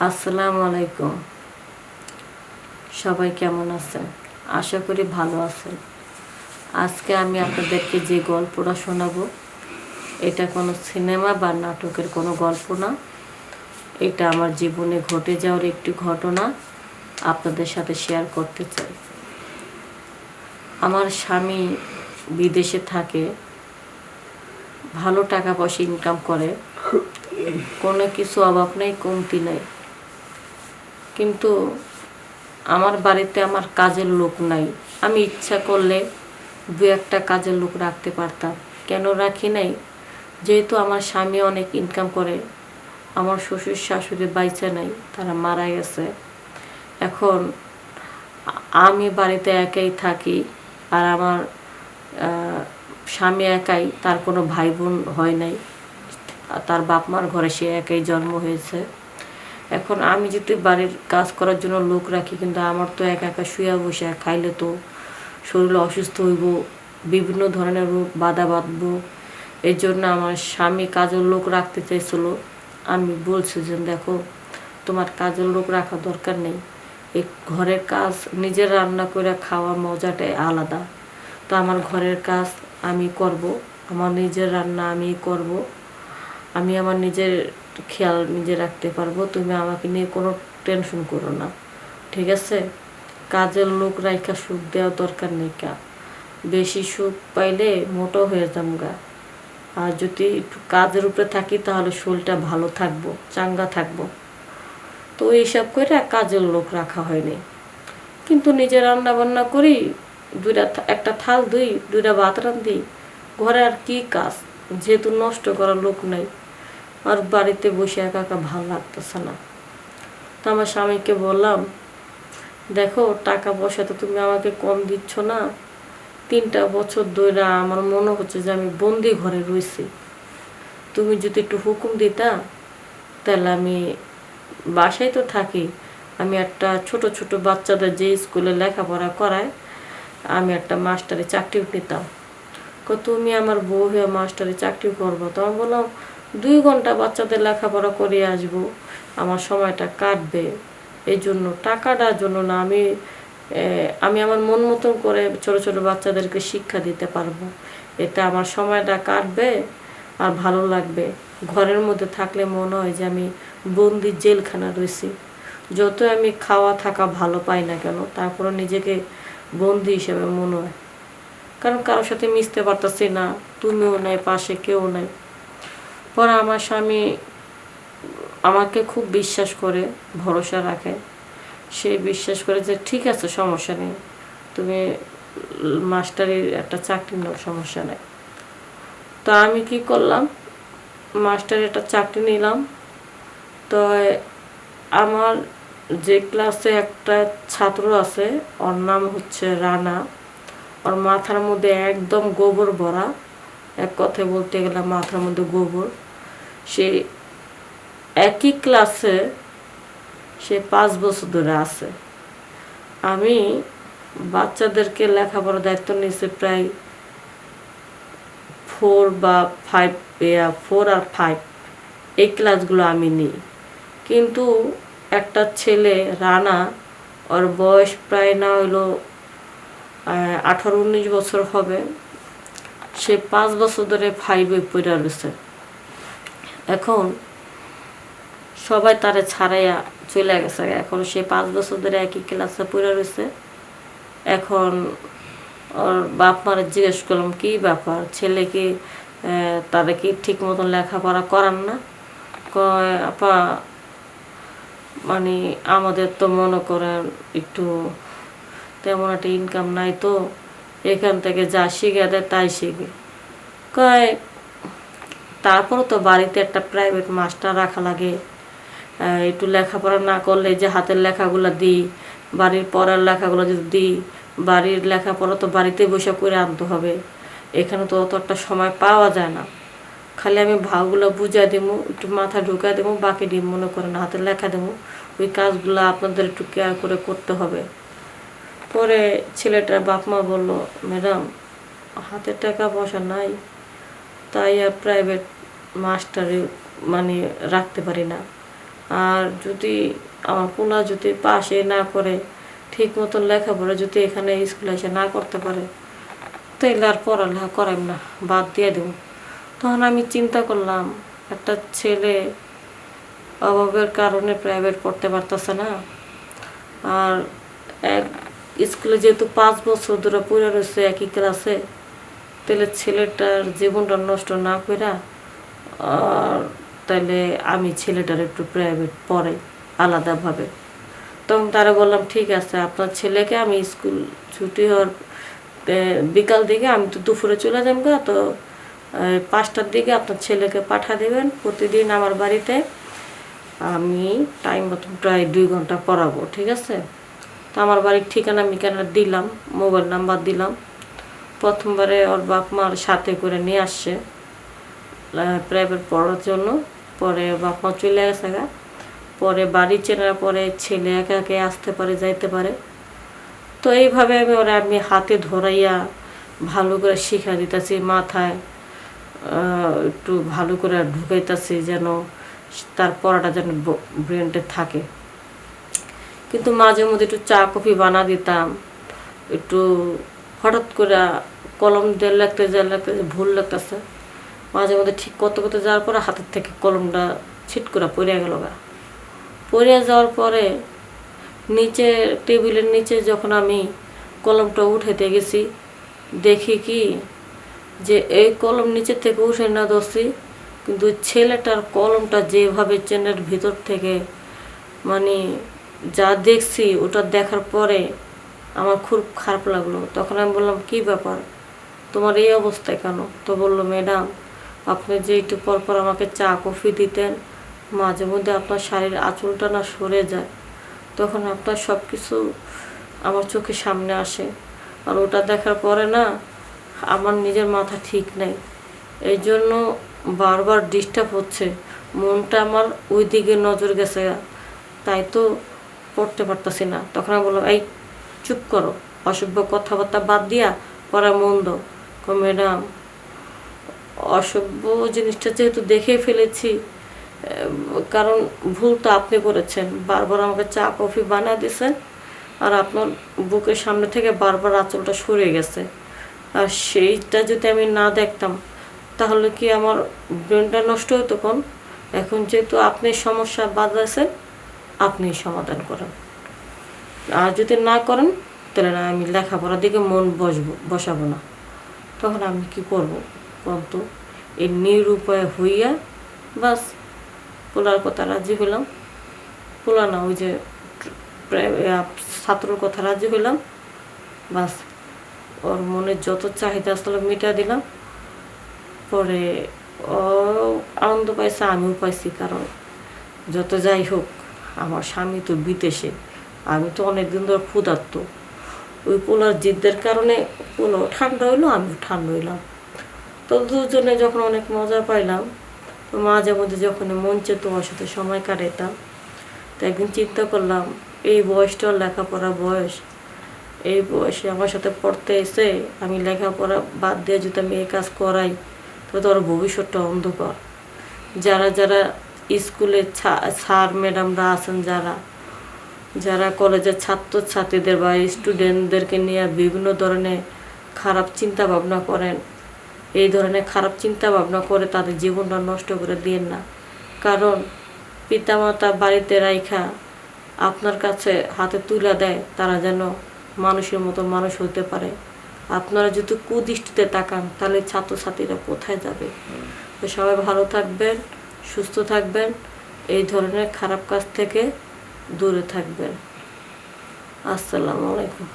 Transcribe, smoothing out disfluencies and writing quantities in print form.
আসসালামু আলাইকুম। সবাই কেমন আছেন? আশা করি ভালো আছেন। আজকে আমি আপনাদেরকে যে গল্পটা শোনাবো, এটা কোনো সিনেমা বা নাটকের কোনো গল্প না। এটা আমার জীবনে ঘটে যাওয়ার একটি ঘটনা আপনাদের সাথে শেয়ার করতে চাই। আমার স্বামী বিদেশে থাকে, ভালো টাকা পয়সা ইনকাম করে, কোনো কিছু অভাব নেই, কমতি নেই। কিন্তু আমার বাড়িতে আমার কাজের লোক নাই। আমি ইচ্ছা করলে দু একটা কাজের লোক রাখতে পারতাম, কেন রাখি নাই? যেহেতু আমার স্বামী অনেক ইনকাম করে, আমার শ্বশুর শাশুড়ি বাইচা নাই, তারা মারা গেছে। এখন আমি বাড়িতে একাই থাকি, আর আমার স্বামী একাই, তার কোনো ভাই বোন হয় নাই, তার বাপ মার ঘরে সে একাই জন্ম হয়েছে। এখন আমি যদি বাড়ির কাজ করার জন্য লোক রাখি, কিন্তু আমার তো একা একা শুয়ে বসে খাইলে তো শরীর অসুস্থ হইব, বিভিন্ন ধরনের রোগ বাধা বাঁধবো। এই জন্য আমার স্বামী কাজের লোক রাখতে চাইছিল। আমি বলছি যে দেখো, তোমার কাজের লোক রাখা দরকার নেই, এই ঘরের কাজ নিজের রান্না করে খাওয়া মজাটাই আলাদা। তো আমার ঘরের কাজ আমি করব, আমার নিজের রান্না আমি করব, আমি আমার নিজের খেয়াল নিজে রাখতে পারবো, তুমি আমাকে নিয়ে কোনো টেনশন করো না, ঠিক আছে? কাজের লোক রাইখা সুখ দেওয়ার দরকার নেই। বেশি সুখ পাইলে মোটো হয়ে যামগা। আর যদি একটু কাজের উপরে থাকি তাহলে শরীরটা ভালো থাকবো, চাঙ্গা থাকবো। তো এইসব করে কাজের লোক রাখা হয়নি। কিন্তু নিজে রান্না বান্না করি, একটা থাল ধুই, দুইটা ভাত রান্ধি, ঘরে আর কি কাজ? যেহেতু নষ্ট করার লোক নাই, আর বাড়িতে বসে একা একা ভালো লাগতেছে না। তো আমার স্বামীকে বললাম, দেখো টাকা পয়সা তো তুমি আমাকে কম দিচ্ছ না, 3টা বছর ধরে আমার মনে হচ্ছে যে আমি বন্দি ঘরে রয়েছি। তুমি যদি একটু হুকুম দিতা, তাহলে আমি বাসায় তো থাকি, আমি একটা ছোট ছোট বাচ্চাদের যে স্কুলে লেখাপড়া করায়, আমি একটা মাস্টারি চাকরি নিতাম। তুমি আমার বউ হয়ে মাস্টারি চাকরি করবো? তো আমি বললাম, 2 ঘন্টা বাচ্চাদের লেখাপড়া করে আসবো, আমার সময়টা কাটবে। এই জন্য টাকাটার জন্য না, আমি আমার মন মতন করে ছোট ছোট বাচ্চাদেরকে শিক্ষা দিতে পারবো। এতে আমার সময়টা কাটবে আর ভালো লাগবে। ঘরের মধ্যে থাকলে মনে হয় যে আমি বন্দি জেলখানা রয়েছি। যত আমি খাওয়া থাকা ভালো পাই না কেন, তারপরে নিজেকে বন্দি হিসেবে মনে হয়। কারণ কারোর সাথে মিশতে পারতেছি না, তুমিও নাই, পাশে কেউ নাই। পরে আমার স্বামী আমাকে খুব বিশ্বাস করে, ভরসা রাখে। সে বিশ্বাস করে যে ঠিক আছে, সমস্যা নেই, তুমি মাস্টারির একটা চাকরি নাও, সমস্যা নেই। তো আমি কি করলাম, মাস্টারের একটা চাকরি নিলাম। তো আমার যে ক্লাসে একটা ছাত্র আছে, ওর নাম হচ্ছে রানা। ওর মাথার মধ্যে একদম গোবর ভরা, এক কথায় বলতে গেলে মাথার মধ্যে গোবর। সে একই ক্লাসে সে 5 বছর ধরে আছে। আমি বাচ্চাদেরকে লেখাপড়ার দায়িত্ব নিয়েছি প্রায় 4 বা 5, 4 আর 5 এই ক্লাসগুলো আমি নিই। কিন্তু একটা ছেলে রানা, ওর বয়স প্রায় না হইলো 18-19 বছর হবে, সে 5 বছর ধরে 5-এ পড়ে রয়েছে। এখন সবাই তারে ছাড়াইয়া চলে গেছে। এখন সে 5 বছর ধরে একই ক্লাসে পড়ে রয়েছে। এখন ওর বাপ মারে জিজ্ঞেস করলাম, কি ব্যাপার, ছেলে কি তারা কি ঠিক মতন লেখাপড়া করান না? কয়, আপা মানে আমাদের তো মনে করেন একটু তেমন একটা ইনকাম নাই, তো এখান থেকে যা শিখে দেয় তাই শিখে। কয়, তারপরও তো বাড়িতে একটা প্রাইভেট মাস্টার রাখা লাগে, একটু লেখাপড়া না করলে যে হাতের লেখাগুলো দিই, বাড়ির পড়ার লেখাগুলো যদি দিই, বাড়ির লেখাপড়া তো বাড়িতে বসে করে আনতে হবে, এখানে তো অত একটা সময় পাওয়া যায় না। খালি আমি ভাগগুলো বুঝাই দেবো, একটু মাথা ঢুকাই দেবো, বাকি ডিম মনে করেন হাতের লেখা দেবো, ওই কাজগুলো আপনাদের একটু কেয়ার করে করতে হবে। পরে ছেলেটার বাপ মা বললো, ম্যাডাম হাতে টাকা পয়সা নাই, তাই আর প্রাইভেট মাস্টারে মানে রাখতে পারি না। আর যদি আমার পোলা যদি পাশে না করে, ঠিক মতন লেখাপড়া যদি এখানে স্কুলে এসে না করতে পারে, তাইলে আর পড়ালেখা করাইম না, বাদ দিয়ে দেব। তখন আমি চিন্তা করলাম, একটা ছেলে অভাবের কারণে প্রাইভেট পড়তে পারতেছে না, আর এক স্কুলে যেহেতু 5 বছর ধরে পড়ে রয়েছে একই ক্লাসে, তাহলে ছেলেটার জীবনটা নষ্ট না করে আর তাহলে আমি ছেলেটার একটু প্রাইভেট পড়ে আলাদাভাবে। তখন তারা বললাম, ঠিক আছে, আপনার ছেলেকে আমি স্কুল ছুটি হওয়ার বিকাল দিকে, আমি তো দুপুরে চলে যাবো, তো 5টার দিকে আপনার ছেলেকে পাঠা দেবেন প্রতিদিন আমার বাড়িতে, আমি টাইম মতো প্রায় 2 ঘন্টা পড়াবো, ঠিক আছে? তো আমার বাড়ির ঠিকানা মিকানা দিলাম, মোবাইল নাম্বার দিলাম। প্রথমবারে ওর বাপ মার সাথে করে নিয়ে আসছে প্রাইভেট পড়ার জন্য, পরে বাপ মা চলে গেছে গা। পরে বাড়ি চেনার পরে ছেলে একা একে আসতে পারে, যাইতে পারে। তো এইভাবে আমি হাতে ধরাইয়া ভালো করে শিখা দিতেছি, মাথায় একটু ভালো করে ঢুকাইতেছি, যেন তার পড়াটা যেন ব্রেনটে থাকে। কিন্তু মাঝে মধ্যে একটু চা কফি বানা দিতাম, একটু হঠাৎ করে কলম দিয়ে লাগতে ভুল লাগতেছে, মাঝে মধ্যে ঠিক করতে যাওয়ার পরে হাতের থেকে কলমটা ছিট করে পড়ে গেল গা। পড়ে যাওয়ার পরে নিচে টেবিলের নিচে যখন আমি কলমটা উঠাইতে গেছি, দেখি কি যে এই কলম নিচে থেকে উঠে না ধরছি, কিন্তু ছেলেটার কলমটা যেভাবে চেনের ভিতর থেকে, মানে যা দেখছি ওটা দেখার পরে আমার খুব খারাপ লাগলো। তখন আমি বললাম, কি ব্যাপার, তোমার এই অবস্থায় কেন? তো বললো, ম্যাডাম, আপনি যে একটু পরপর আমাকে চা কফি দিতেন, মাঝে মধ্যে আপনার শাড়ির আঁচলটা না সরে যায়, তখন আপনার সব কিছু আমার চোখের সামনে আসে, আর ওটা দেখার পরে না আমার নিজের মাথা ঠিক নেই, এই জন্য বারবার ডিস্টার্ব হচ্ছে, মনটা আমার ওই দিকে নজর গেছে, তাই তো পড়তে পারতেছি না। তখন আমি বললাম, এই চুপ করো, অসভ্য কথাবার্তা বাদ দিয়া পড়া মন দাও। ম্যাডাম, অসভ্য জিনিসটা যেহেতু দেখে ফেলেছি, কারণ ভুল তো আপনি করেছেন, বারবার আমাকে চা কফি বানিয়ে দিয়েছেন, আর আপনার বুকের সামনে থেকে বারবার আঁচলটা সরে গেছে, আর সেইটা যদি আমি না দেখতাম তাহলে কি আমার ব্রেনটা নষ্ট হতো কোন? এখন যেহেতু আপনি সমস্যা বাঁধাচ্ছেন, আপনি সমাধান করেন, আর যদি না করেন তাহলে না আমি লেখাপড়ার দিকে মন বসাবো না। তখন আমি কি করব বলতো? এই নিরুপায় হইয়া বাস পোলার কথা রাজি হইলাম, পোলা না, ওই যে ছাত্রর কথা রাজি হইলাম, বাস ওর মনে যত চাহিদা আসলে মিটা দিলাম। পরে ও আনন্দ পাইছে, আমিও পাইছি, কারণ যত যাই হোক আমার স্বামী তো বিদেশে, আমি তো অনেকদিন ধরে ক্ষুধার্ত, ওই পোলার জিদ্দের কারণে পোলাও ঠান্ডা হইলো, আমিও ঠান্ডা হইলাম। তো দুজনে যখন অনেক মজা পাইলাম, তো মাঝে মধ্যে যখন মন চেত ওর সাথে সময় কাটাইতাম, তো একদিন চিন্তা করলাম, এই বয়সটা লেখাপড়া বয়স, এই বয়সে আমার সাথে পড়তে এসে আমি লেখাপড়া বাদ দিয়ে যদি আমি এই কাজ করাই, তাহলে তো ওর ভবিষ্যৎটা অন্ধকার। যারা যারা স্কুলে স্যার ম্যাডামরা আছেন, যারা কলেজের ছাত্রছাত্রীদের বা স্টুডেন্টদেরকে নিয়ে বিভিন্ন ধরনের খারাপ চিন্তা ভাবনা করেন, এই ধরনের খারাপ চিন্তা ভাবনা করে তাদের জীবনটা নষ্ট করে দিয়েন না। কারণ পিতামাতা বাড়িতে রাইখা আপনার কাছে হাতে তুলে দেয়, তারা যেন মানুষের মতো মানুষ হতে পারে। আপনারা যদি কুদৃষ্টিতে তাকান, তাহলে ছাত্রছাত্রীরা কোথায় যাবে? তো সবাই ভালো থাকবেন, সুস্থ থাকবেন, এই ধরনের খারাপ কাজ থেকে দূরে থাকবেন। আসসালামু আলাইকুম।